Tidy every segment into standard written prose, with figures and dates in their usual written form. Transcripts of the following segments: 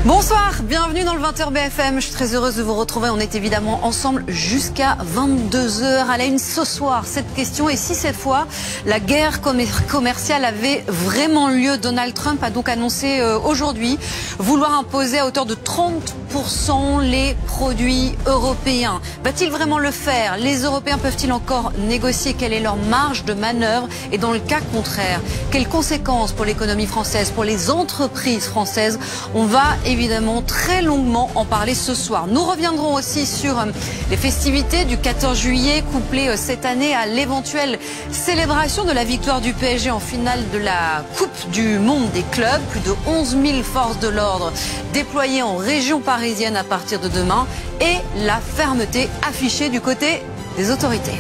Bonsoir, bienvenue dans le 20h BFM. Je suis très heureuse de vous retrouver. On est évidemment ensemble jusqu'à 22h. À la une ce soir, cette question. Et si cette fois, la guerre commerciale avait vraiment lieu? Donald Trump a donc annoncé aujourd'hui vouloir imposer à hauteur de 30% les produits européens. Va-t-il vraiment le faire? Les Européens peuvent-ils encore négocier? Quelle est leur marge de manœuvre? Et dans le cas contraire, quelles conséquences pour l'économie française, pour les entreprises françaises? On va évidemment très longuement en parler ce soir. Nous reviendrons aussi sur les festivités du 14 juillet, couplées cette année à l'éventuelle célébration de la victoire du PSG en finale de la Coupe du Monde des clubs. Plus de 11 000 forces de l'ordre déployées en région parisienne à partir de demain et la fermeté affichée du côté des autorités.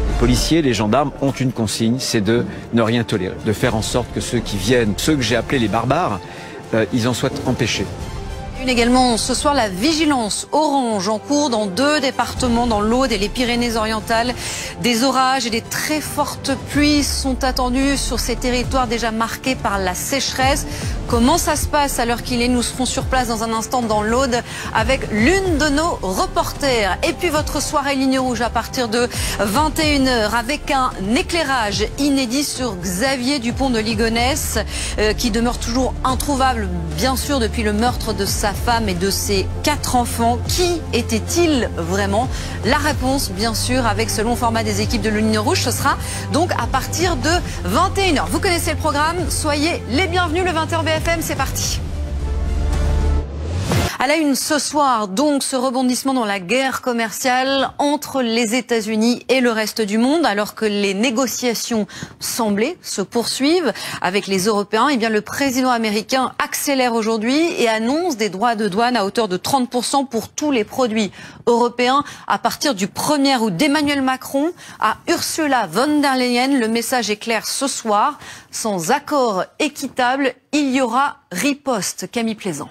Les policiers, les gendarmes ont une consigne, c'est de ne rien tolérer, de faire en sorte que ceux qui viennent, ceux que j'ai appelés les barbares, ils en soient empêchés. Également ce soir, la vigilance orange en cours dans 2 départements, dans l'Aude et les Pyrénées-Orientales. Des orages et des très fortes pluies sont attendus sur ces territoires déjà marqués par la sécheresse. Comment ça se passe à l'heure qu'il est? Nous serons sur place dans un instant dans l'Aude avec l'une de nos reporters. Et puis votre soirée Ligne Rouge à partir de 21h avec un éclairage inédit sur Xavier Dupont de Ligonnès qui demeure toujours introuvable, bien sûr, depuis le meurtre de sa femme et de ses 4 enfants. Qui était-il vraiment? La réponse, bien sûr, avec ce long format des équipes de Ligne Rouge, ce sera donc à partir de 21h. Vous connaissez le programme, soyez les bienvenus. Le 20h BFM, c'est parti. À la une ce soir, donc, ce rebondissement dans la guerre commerciale entre les États-Unis et le reste du monde, alors que les négociations semblaient se poursuivre avec les Européens. Eh bien, le président américain accélère aujourd'hui et annonce des droits de douane à hauteur de 30% pour tous les produits européens à partir du 1er août. D'Emmanuel Macron à Ursula von der Leyen, le message est clair ce soir. Sans accord équitable, il y aura riposte. Camille Plaisant.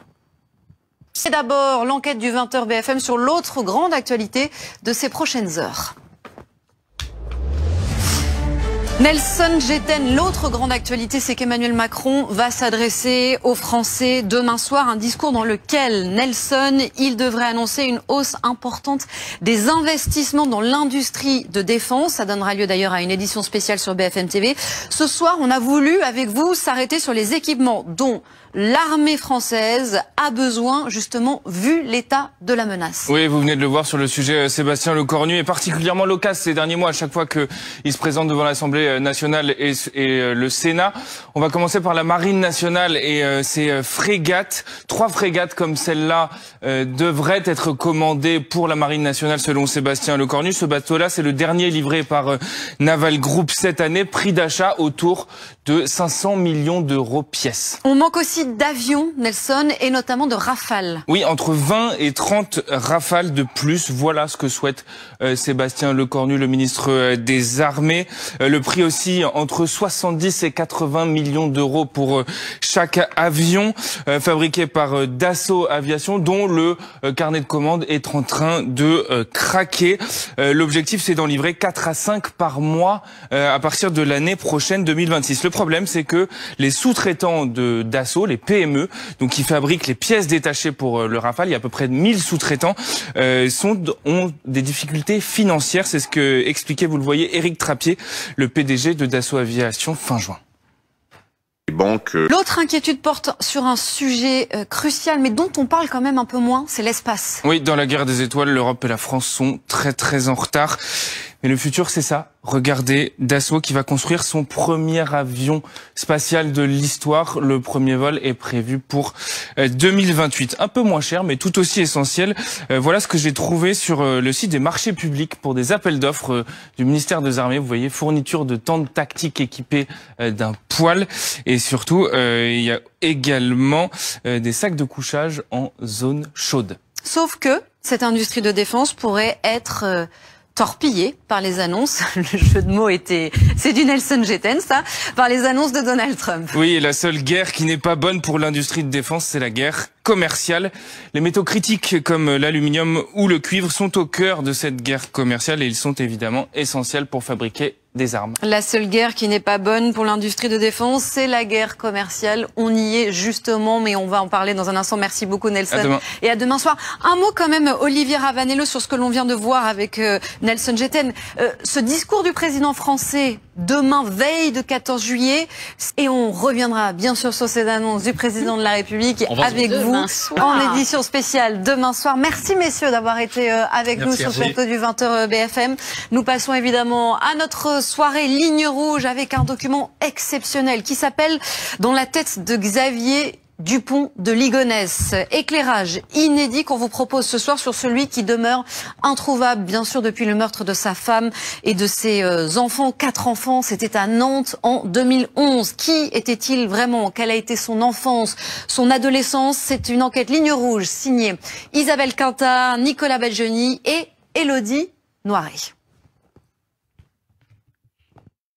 C'est d'abord l'enquête du 20h BFM sur l'autre grande actualité de ces prochaines heures. Nelson Géten, l'autre grande actualité, c'est qu'Emmanuel Macron va s'adresser aux Français demain soir. Un discours dans lequel Nelson, il devrait annoncer une hausse importante des investissements dans l'industrie de défense. Ça donnera lieu d'ailleurs à une édition spéciale sur BFM TV. Ce soir, on a voulu, avec vous, s'arrêter sur les équipements dont l'armée française a besoin, justement, vu l'état de la menace. Oui, vous venez de le voir sur le sujet. Sébastien Lecornu est particulièrement loquace ces derniers mois, à chaque fois qu'il se présente devant l'Assemblée nationale et le Sénat. On va commencer par la Marine nationale et ses frégates. 3 frégates comme celle-là devraient être commandées pour la Marine nationale selon Sébastien Lecornu. Ce bateau-là, c'est le dernier livré par Naval Group cette année. Prix d'achat autour de 500 millions d'euros pièce. On manque aussi d'avions, Nelson, et notamment de Rafale. Oui, entre 20 et 30 Rafales de plus. Voilà ce que souhaite Sébastien Lecornu, le ministre des Armées. Le prix aussi entre 70 et 80 millions d'euros pour chaque avion fabriqué par Dassault Aviation, dont le carnet de commandes est en train de craquer. L'objectif, c'est d'en livrer 4 à 5 par mois à partir de l'année prochaine 2026. Le problème, c'est que les sous-traitants de Dassault, les PME, donc qui fabriquent les pièces détachées pour le Rafale, il y a à peu près 1000 sous-traitants, ont des difficultés financières. C'est ce que expliquait, vous le voyez, Éric Trappier, le PDG de Dassault Aviation fin juin. L'autre inquiétude porte sur un sujet crucial, mais dont on parle quand même un peu moins, c'est l'espace. Oui, dans la guerre des étoiles, l'Europe et la France sont très en retard. Mais le futur, c'est ça. Regardez, Dassault qui va construire son premier avion spatial de l'histoire. Le premier vol est prévu pour 2028. Un peu moins cher, mais tout aussi essentiel. Voilà ce que j'ai trouvé sur le site des marchés publics pour des appels d'offres du ministère des Armées. Vous voyez, fourniture de tentes tactiques équipées d'un poêle. Et surtout, il y a également des sacs de couchage en zone chaude. Sauf que cette industrie de défense pourrait être torpillé par les annonces, le jeu de mots c'est du Nelson Géten ça, par les annonces de Donald Trump. Oui, et la seule guerre qui n'est pas bonne pour l'industrie de défense, c'est la guerre commerciale. Les métaux critiques comme l'aluminium ou le cuivre sont au cœur de cette guerre commerciale et ils sont évidemment essentiels pour fabriquer des armes. La seule guerre qui n'est pas bonne pour l'industrie de défense, c'est la guerre commerciale. On y est justement, mais on va en parler dans un instant. Merci beaucoup Nelson. À demain. Et à demain soir. Un mot quand même, Olivier Ravanello, sur ce que l'on vient de voir avec Nelson Djetten. Ce discours du président français, demain, veille de 14 juillet, et on reviendra bien sûr sur ces annonces du président de la République avec vous en édition spéciale demain soir. Merci messieurs d'avoir été avec nous sur le plateau du 20h BFM. Nous passons évidemment à notre soirée Ligne Rouge avec un document exceptionnel qui s'appelle « Dans la tête de Xavier Dupont de Ligonnès ». Éclairage inédit qu'on vous propose ce soir sur celui qui demeure introuvable, bien sûr, depuis le meurtre de sa femme et de ses enfants. 4 enfants, c'était à Nantes en 2011. Qui était-il vraiment? Quelle a été son enfance, son adolescence? C'est une enquête Ligne Rouge signée Isabelle Quintard, Nicolas Belgeny et Élodie Noiret.